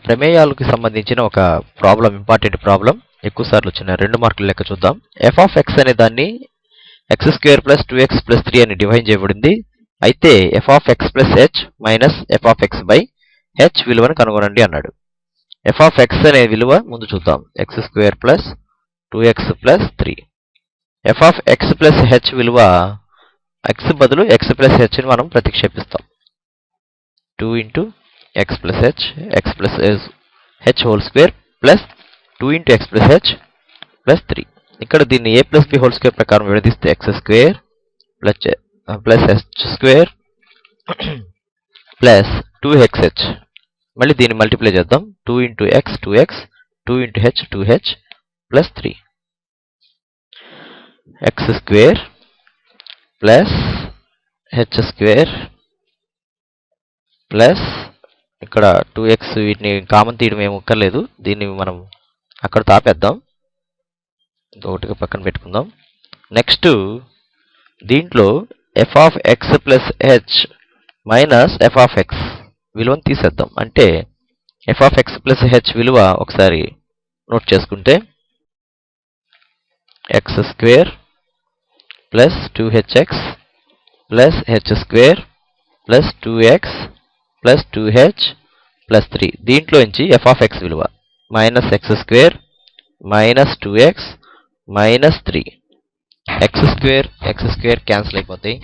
ప్రమేయాలకు సంబంధించిన ఒక important problem ఎక్కువ సార్లు వచ్చిన 2 మార్కుల లెక్క చూద్దాం. f ఆఫ్ x అనే దాన్ని x² + 2x + 3 అని డిఫైన్ చేయబడింది. అయితే f of x + h minus f of x by h విలువను కనుగొనండి అన్నాడు. f ఆఫ్ x అనే విలువ ముందు చూద్దాం. x² + 2x + 3. f of x + h విలువ x బదులు x + h ని మనం ప్రతిక్షేపిస్తాం. 2 × x + h, x + h whole square plus 2 × x + h plus 3. ఇక్కడ దీన్ని a + b హోల్ స్క్వేర్ ప్రకారం విడదీస్తే x² plus h² plus 2xh. మళ్ళీ దీన్ని మల్టిప్లై చేద్దాం. 2 × x 2x, 2 × h 2h plus 3. x² plus h² plus ఇక్కడ 2x వీటిని కామన్ తీయడం ఏమి అక్కర్లేదు. దీన్ని మనం అక్కడ తాపేద్దాం. ఒకటిగా పక్కన పెట్టుకుందాం. నెక్స్ట్ దీంట్లో f of x + h minus f of x విలువను తీసేద్దాం. అంటే f ఆఫ్ x + h విలువ ఒకసారి నోట్ చేసుకుంటే x² plus 2hx plus h² plus 2x plus 2h plus 3. దీంట్లో నుంచి f ఆఫ్ x విలువ minus x² minus 2x minus 3. x² cancel అయిపోతాయి.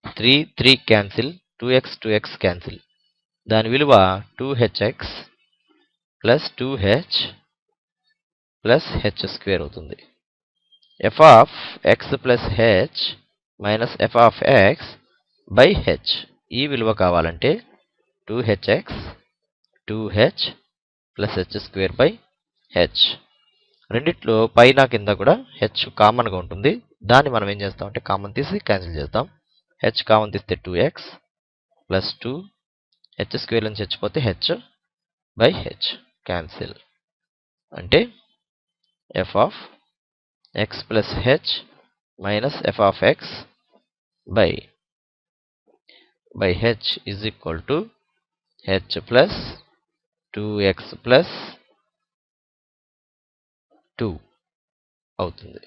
3 క్యాన్సిల్, 2x క్యాన్సిల్. దాని విలువ 2hx plus 2h plus h² అవుతుంది. f of x + h minus f of x by h ఈ విలువ కావాలంటే 2hx 2h plus h² by h. రెండిట్లో పైన కింద కూడా h కామన్గా ఉంటుంది. దాన్ని మనం ఏం చేస్తామంటే కామన్ తీసి క్యాన్సిల్ చేద్దాం. h కామన్ తీస్తే 2x ప్లస్ 2 h² నుంచి h పోతే h బై h క్యాన్సిల్. అంటే f of x + h minus f of x by h is equal to h plus 2x plus 2 అవుతుంది.